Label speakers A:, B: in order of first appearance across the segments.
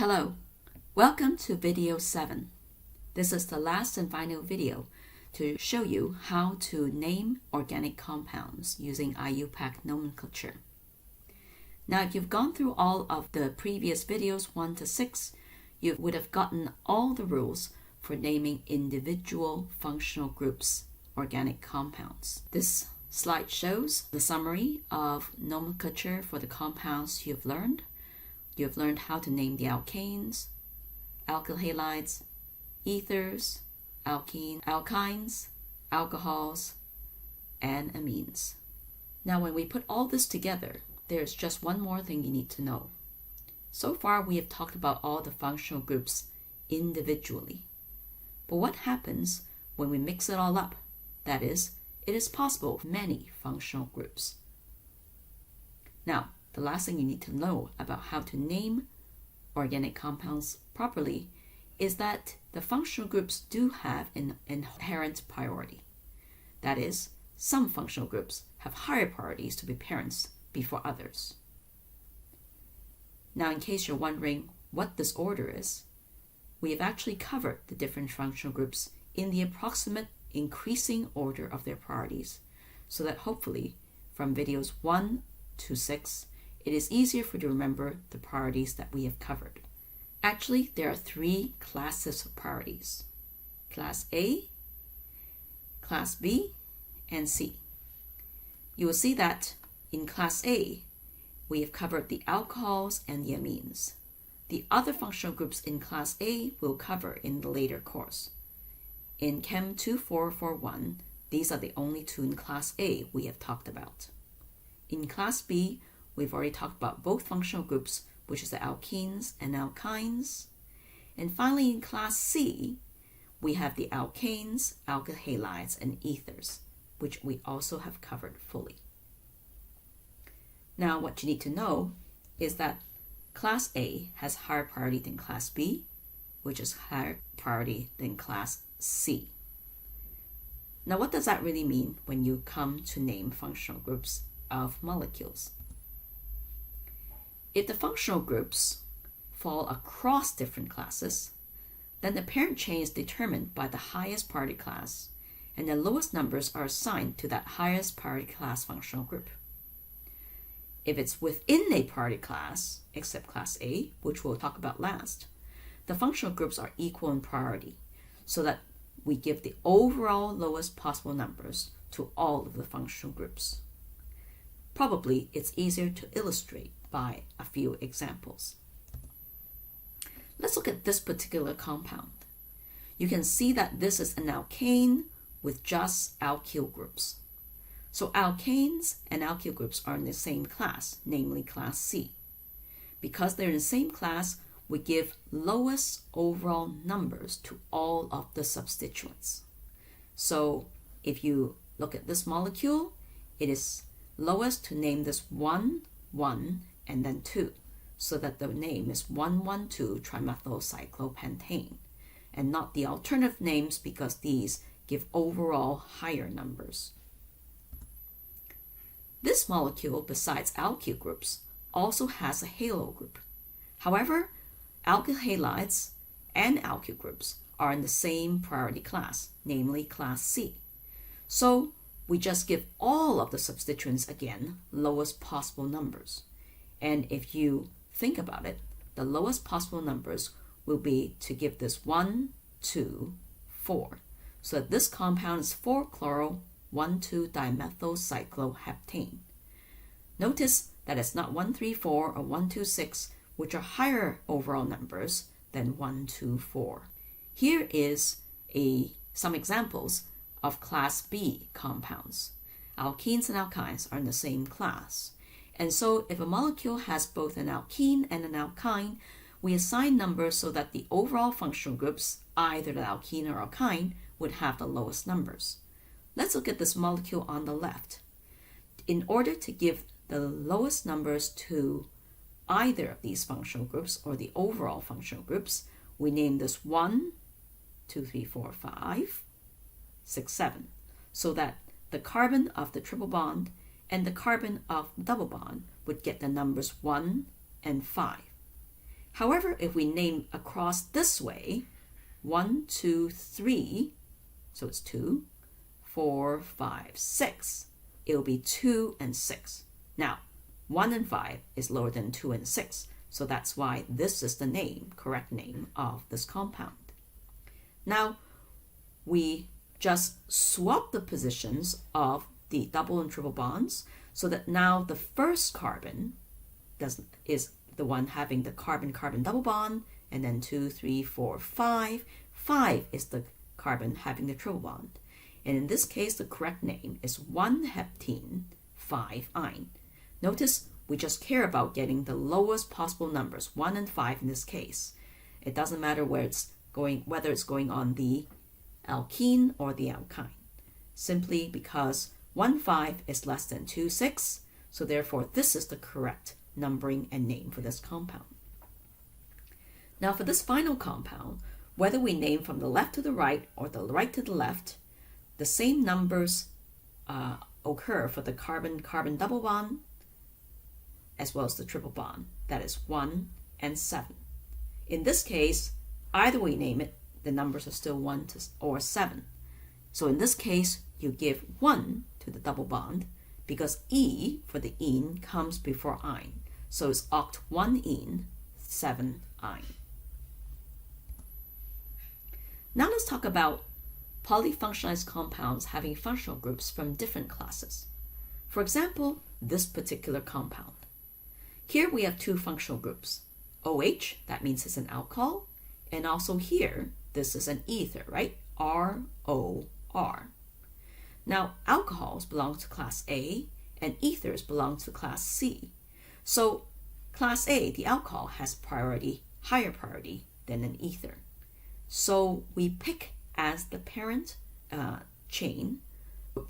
A: Hello, welcome to video 7. This is the last and final video to show you how to name organic compounds using IUPAC nomenclature. Now, if you've gone through all of the previous videos 1 to 6, you would have gotten all the rules for naming individual functional groups organic compounds. This slide shows the summary of nomenclature for the compounds you've learned. You've learned how to name the alkanes, alkyl halides, ethers, alkynes, alcohols, and amines. Now, when we put all this together, there's just one more thing you need to know. So far, we have talked about all the functional groups individually. But what happens when we mix it all up? That is, it is possible for many functional groups. Now, the last thing you need to know about how to name organic compounds properly is that the functional groups do have an inherent priority. That is, some functional groups have higher priorities to be parents before others. Now, in case you're wondering what this order is, we have actually covered the different functional groups in the approximate increasing order of their priorities, so that hopefully from videos 1 to 6, it is easier for you to remember the priorities that we have covered. Actually, there are 3 classes of priorities: Class A, Class B, and C. You will see that in Class A, we have covered the alcohols and the amines. The other functional groups in Class A we'll cover in the later course. In Chem 2441, these are the only 2 in Class A we have talked about. In Class B, we've already talked about both functional groups, which is the alkenes and alkynes. And finally, in Class C, we have the alkanes, alkyl halides, and ethers, which we also have covered fully. Now, what you need to know is that Class A has higher priority than Class B, which is higher priority than Class C. Now, what does that really mean when you come to name functional groups of molecules? If the functional groups fall across different classes, then the parent chain is determined by the highest priority class, and the lowest numbers are assigned to that highest priority class functional group. If it's within a priority class, except Class A, which we'll talk about last, the functional groups are equal in priority, so that we give the overall lowest possible numbers to all of the functional groups. Probably it's easier to illustrate by a few examples. Let's look at this particular compound. You can see that this is an alkane with just alkyl groups. So alkanes and alkyl groups are in the same class, namely Class C. Because they're in the same class, we give lowest overall numbers to all of the substituents. So if you look at this molecule, it is lowest to name this 1, 1, and then 2, so that the name is 1,1,2-trimethylcyclopentane, and not the alternative names because these give overall higher numbers. This molecule, besides alkyl groups, also has a halo group. However, alkyl halides and alkyl groups are in the same priority class, namely Class C. So we just give all of the substituents again lowest possible numbers. And if you think about it, the lowest possible numbers will be to give this 1, 2, 4. So that this compound is 4-chloro-1,2-dimethylcycloheptane. Notice that it's not 1,3,4 or 1,2,6, which are higher overall numbers than 1,2,4. Here is some examples of Class B compounds. Alkenes and alkynes are in the same class. And so if a molecule has both an alkene and an alkyne, we assign numbers so that the overall functional groups, either the alkene or alkyne, would have the lowest numbers. Let's look at this molecule on the left. In order to give the lowest numbers to either of these functional groups or the overall functional groups, we name this 1, 2, 3, 4, 5, 6, 7, so that the carbon of the triple bond and the carbon of the double bond would get the numbers 1 and 5. However, if we name across this way, 1, 2, 3, so it's 2, 4, 5, 6, it will be 2 and 6. Now, 1 and 5 is lower than 2 and 6, so that's why this is the correct name of this compound. Now, we just swap the positions of the double and triple bonds so that now the first carbon is the one having the carbon-carbon double bond, and then 2, 3, 4, 5. 5 is the carbon having the triple bond. And in this case, the correct name is 1-heptene, 5-ine. Notice we just care about getting the lowest possible numbers, 1 and 5 in this case. It doesn't matter whether it's going on the alkene or the alkyne, simply because 1,5 is less than 2,6, so therefore this is the correct numbering and name for this compound. Now for this final compound, whether we name from the left to the right or the right to the left, the same numbers occur for the carbon-carbon double bond as well as the triple bond, that is 1 and 7. In this case, either we name it, the numbers are still 1 or 7. So in this case, you give 1 to the double bond because E for the ene comes before ine. So it's oct 1-ene, 7-ine. Now let's talk about polyfunctionalized compounds having functional groups from different classes. For example, this particular compound. Here we have two functional groups. OH, that means it's an alcohol, and also here, this is an ether, right? ROR. Now, alcohols belong to class A, and ethers belong to class C. So, class A, the alcohol, has higher priority than an ether. So, we pick as the parent chain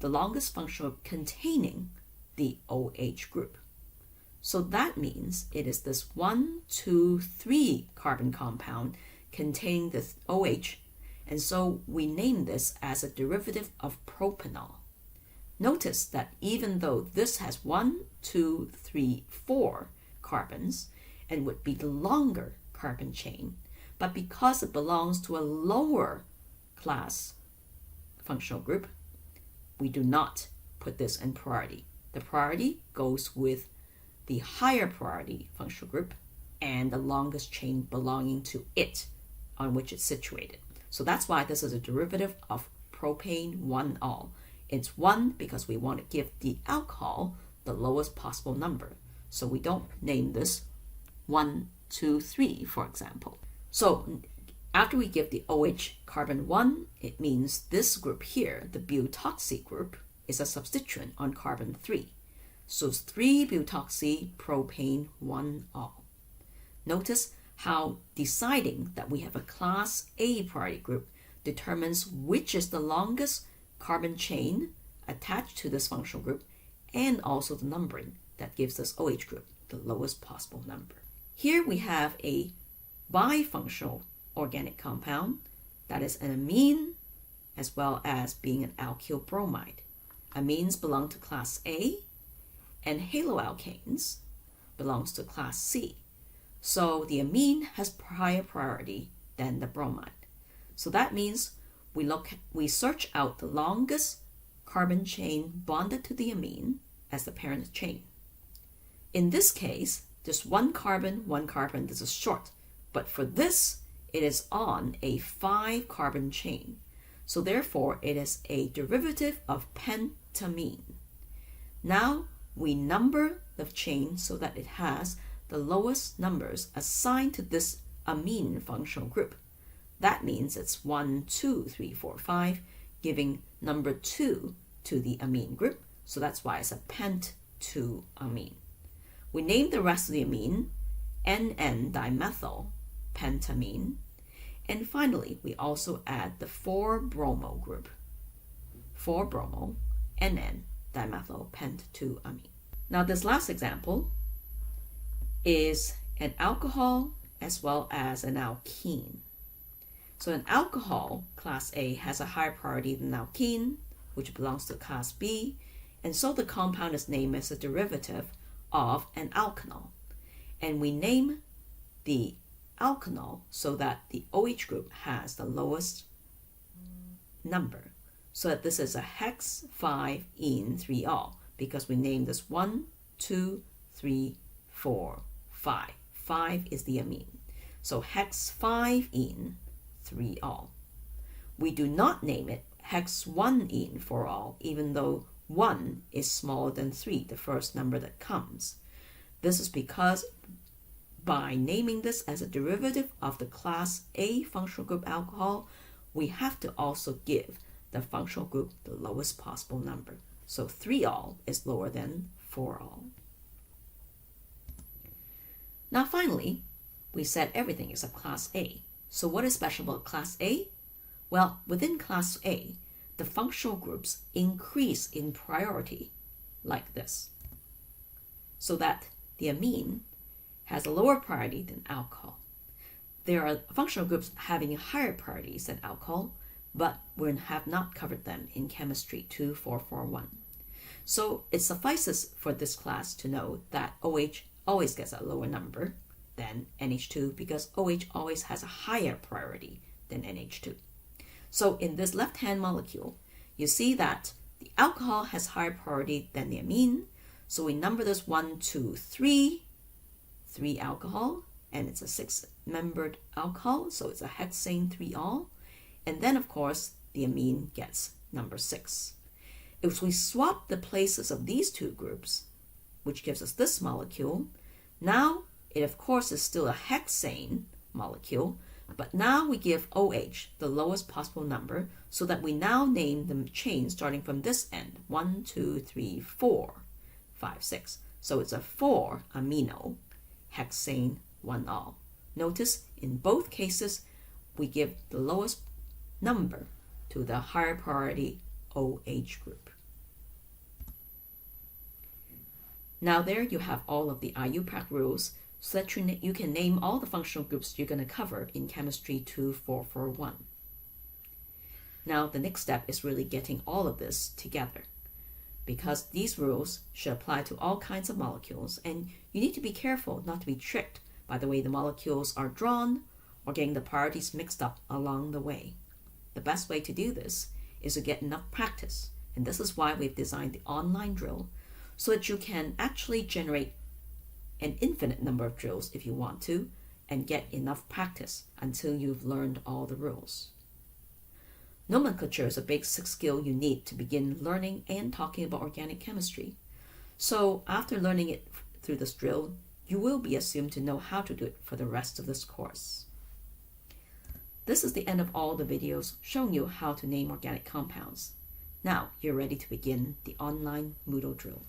A: the longest functional group containing the OH group. So that means it is this 1, 2, 3 carbon compound containing this OH, and so we name this as a derivative of propanol. Notice that even though this has 1, 2, 3, 4 carbons and would be the longer carbon chain, but because it belongs to a lower class functional group, we do not put this in priority. The priority goes with the higher priority functional group and the longest chain belonging to it on which it's situated. So that's why this is a derivative of propane 1-ol. It's 1 because we want to give the alcohol the lowest possible number. So we don't name this 1, 2, 3, for example. So after we give the OH carbon 1, it means this group here, the butoxy group, is a substituent on carbon 3. So it's 3-butoxy propane 1-ol. Notice how deciding that we have a class A priority group determines which is the longest carbon chain attached to this functional group, and also the numbering that gives us OH group the lowest possible number. Here we have a bifunctional organic compound that is an amine as well as being an alkyl bromide. Amines belong to class A, and haloalkanes belongs to class C. So the amine has higher priority than the bromide. So that means we search out the longest carbon chain bonded to the amine as the parent chain. In this case, just one carbon, this is short. But for this, it is on a 5-carbon chain. So therefore, it is a derivative of pentamine. Now, we number the chain so that it has the lowest numbers assigned to this amine functional group. That means it's 1, 2, 3, 4, 5, giving number 2 to the amine group. So that's why it's a pent-2-amine. We name the rest of the amine NN-dimethyl pentamine. And finally, we also add the 4-bromo group. 4-bromo, NN-dimethyl pent-2-amine. Now this last example is an alcohol as well as an alkene. So an alcohol, class A, has a higher priority than alkene, which belongs to class B, and so the compound is named as a derivative of an alkanol. And we name the alkanol so that the OH group has the lowest number. So that this is a hex 5-ene 3-ol because we named this 1, 2, 3, 4, 5. 5 is the amine. So hex 5-ene 3-ol. We do not name it hex 1-ene 4-ol, even though 1 is smaller than 3, the first number that comes. This is because by naming this as a derivative of the class A functional group alcohol, we have to also give the functional group the lowest possible number. So 3-ol is lower than 4-ol. Now finally, we said everything is of class A. So what is special about class A? Well, within class A, the functional groups increase in priority like this, so that the amine has a lower priority than alcohol. There are functional groups having higher priorities than alcohol, but we have not covered them in Chemistry 2441. So it suffices for this class to know that OH always gets a lower number than NH2 because OH always has a higher priority than NH2. So in this left-hand molecule, you see that the alcohol has higher priority than the amine. So we number this 1, 2, 3, 3 alcohol, and it's a 6-membered alcohol, so it's a hexane 3-ol. And then, of course, the amine gets number 6. If we swap the places of these two groups, which gives us this molecule, now it, of course, is still a hexane molecule, but now we give OH the lowest possible number so that we now name the chain starting from this end, 1, 2, 3, 4, 5, 6. So it's a 4-amino hexane 1-ol. Notice in both cases, we give the lowest number to the higher priority OH group. Now there you have all of the IUPAC rules so that you can name all the functional groups you're going to cover in Chemistry 2441. Now the next step is really getting all of this together, because these rules should apply to all kinds of molecules, and you need to be careful not to be tricked by the way the molecules are drawn or getting the priorities mixed up along the way. The best way to do this is to get enough practice, and this is why we've designed the online drill so that you can actually generate an infinite number of drills if you want to, and get enough practice until you've learned all the rules. Nomenclature is a basic skill you need to begin learning and talking about organic chemistry. So after learning it through this drill, you will be assumed to know how to do it for the rest of this course. This is the end of all the videos showing you how to name organic compounds. Now you're ready to begin the online Moodle drill.